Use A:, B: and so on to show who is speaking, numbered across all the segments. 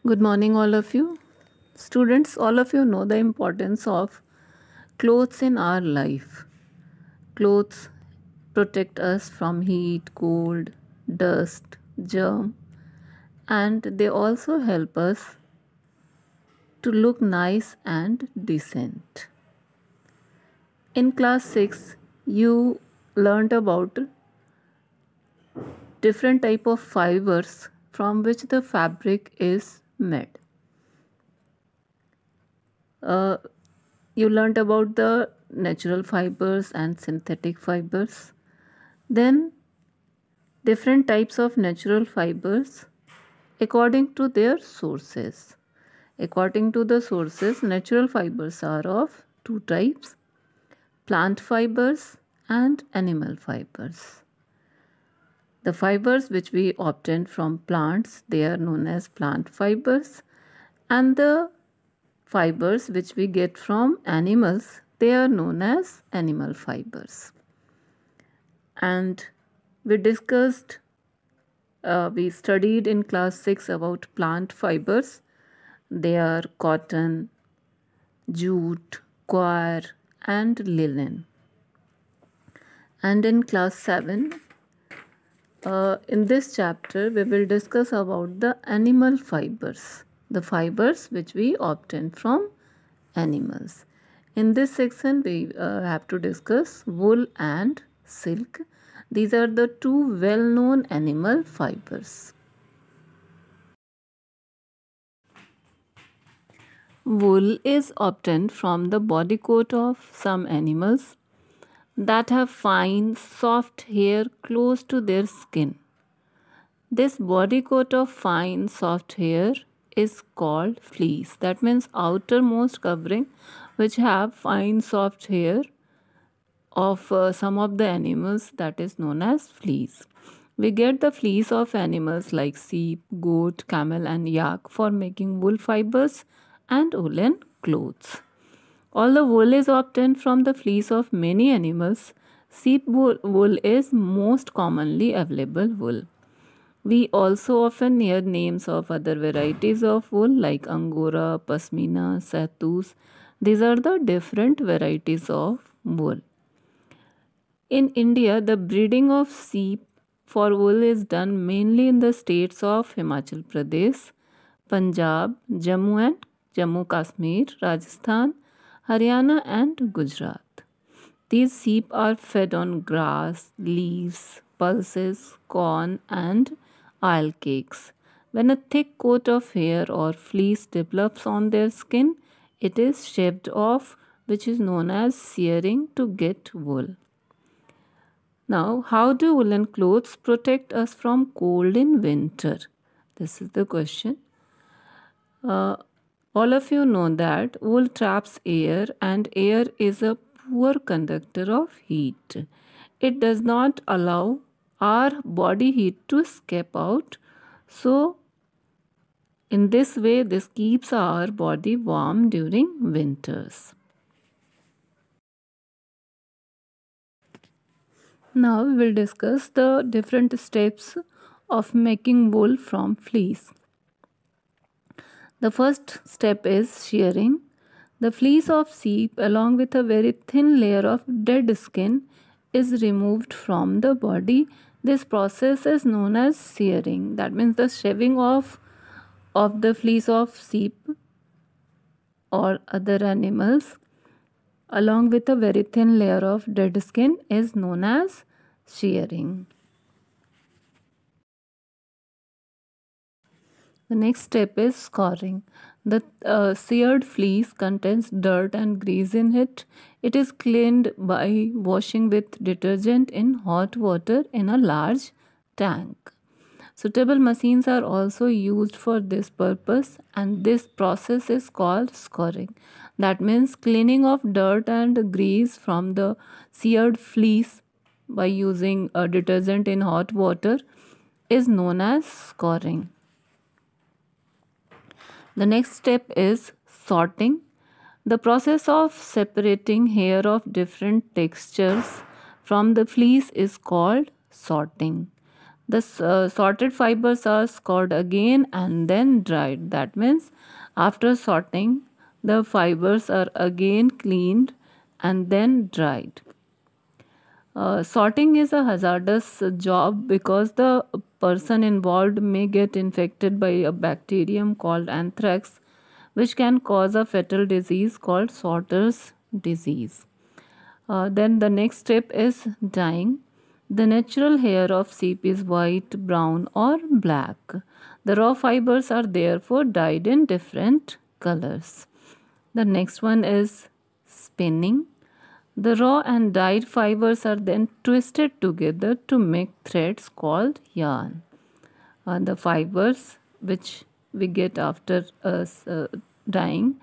A: Good morning, all of you. Students, all of you know the importance of clothes in our life. Clothes protect us from heat, cold, dust, germ, and they also help us to look nice and decent. In class 6, you learned about different type of fibers from which the fabric is made. Uh, you learned about the natural fibers and synthetic fibers. Then different types of natural fibers according to their sources. According to the sources, natural fibers are of two types: plant fibers and animal fibers. The fibers which we obtain from plants, they are known as plant fibers, and the fibers which we get from animals, they are known as animal fibers. And we discussed, we studied in class 6 about plant fibers. They are cotton, jute, coir, and linen. And in class 7, in this chapter, we will discuss about the animal fibers, the fibers which we obtain from animals. In this section, we have to discuss wool and silk. These are the two well-known animal fibers. Wool is obtained from the body coat of some animals that have fine, soft hair close to their skin. This body coat of fine, soft hair is called fleece. That means outermost covering which have fine, soft hair of some of the animals, that is known as fleece. We get the fleece of animals like sheep, goat, camel and yak for making wool fibers and woolen clothes. Although wool is obtained from the fleece of many animals, sheep wool is most commonly available wool. We also often hear names of other varieties of wool like Angora, Pasmina, Sahtoos. These are the different varieties of wool. In India, the breeding of sheep for wool is done mainly in the states of Himachal Pradesh, Punjab, Jammu Kashmir, Rajasthan, Haryana, and Gujarat. These sheep are fed on grass, leaves, pulses, corn, and oil cakes. When a thick coat of hair or fleece develops on their skin, it is shaved off, which is known as shearing to get wool. Now, how do woolen clothes protect us from cold in winter? This is the question. Uh, all of you know that wool traps air, and air is a poor conductor of heat. It does not allow our body heat to escape out. So, in this way, this keeps our body warm during winters. Now, we will discuss the different steps of making wool from fleece. The first step is shearing. The fleece of sheep, along with a very thin layer of dead skin, is removed from the body. This process is known as shearing. That means the shaving off of the fleece of sheep or other animals, along with a very thin layer of dead skin, is known as shearing. The next step is scouring. The seared fleece contains dirt and grease in it. It is cleaned by washing with detergent in hot water in a large tank. Suitable machines are also used for this purpose, and this process is called scouring. That means cleaning of dirt and grease from the seared fleece by using a detergent in hot water is known as scouring. The next step is sorting. The process of separating hair of different textures from the fleece is called sorting. The sorted fibers are scoured again and then dried. That means after sorting, the fibers are again cleaned and then dried. Sorting is a hazardous job because the person involved may get infected by a bacterium called anthrax, which can cause a fatal disease called sorter's disease. Then the next step is dyeing. The natural hair of sheep is white, brown, or black. The raw fibers are therefore dyed in different colors. The next one is spinning. The raw and dyed fibers are then twisted together to make threads called yarn. The fibers which we get after dyeing,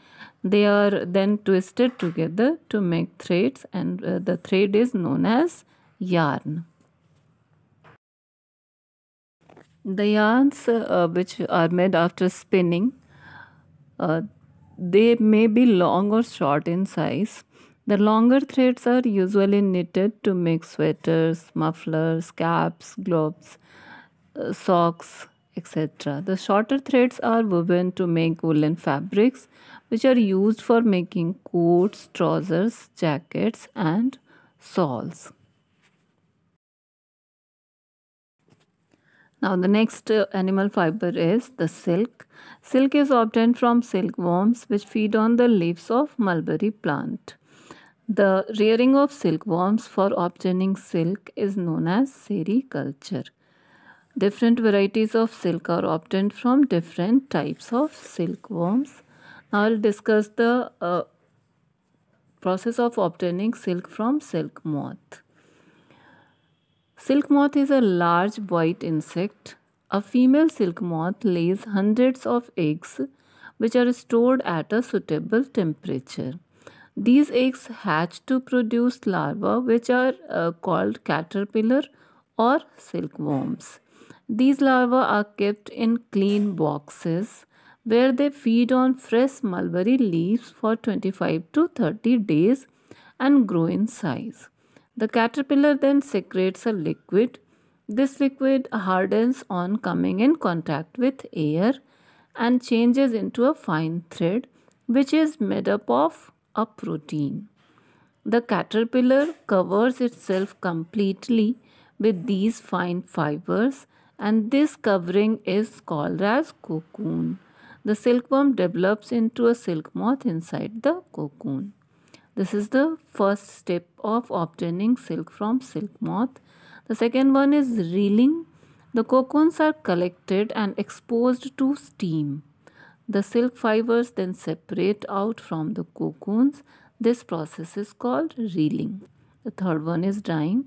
A: they are then twisted together to make threads, and the thread is known as yarn. The yarns which are made after spinning, uh, they may be long or short in size. The longer threads are usually knitted to make sweaters, mufflers, caps, gloves, socks, etc. The shorter threads are woven to make woolen fabrics, which are used for making coats, trousers, jackets, and shawls. Now the next animal fiber is the silk. Silk is obtained from silkworms which feed on the leaves of mulberry plant. The rearing of silkworms for obtaining silk is known as sericulture. Different varieties of silk are obtained from different types of silkworms. Now I'll discuss the process of obtaining silk from silk moth. Silk moth is a large white insect. A female silk moth lays hundreds of eggs which are stored at a suitable temperature. These eggs hatch to produce larvae which are called caterpillar or silkworms. These larvae are kept in clean boxes where they feed on fresh mulberry leaves for 25 to 30 days and grow in size. The caterpillar then secretes a liquid. This liquid hardens on coming in contact with air and changes into a fine thread which is made up of a protein. The caterpillar covers itself completely with these fine fibers, and this covering is called as cocoon. The silkworm develops into a silk moth inside the cocoon. This is the first step of obtaining silk from silk moth. The second one is reeling. The cocoons are collected and exposed to steam. The silk fibers then separate out from the cocoons. This process is called reeling. The third one is dyeing.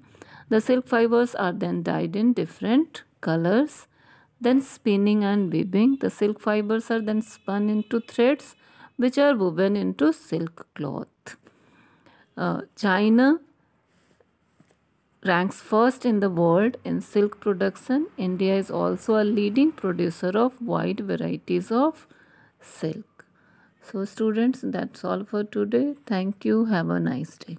A: The silk fibers are then dyed in different colors. Then spinning and weaving. The silk fibers are then spun into threads which are woven into silk cloth. China ranks first in the world in silk production. India is also a leading producer of wide varieties of silk. So students, that's all for today. Thank you. Have a nice day.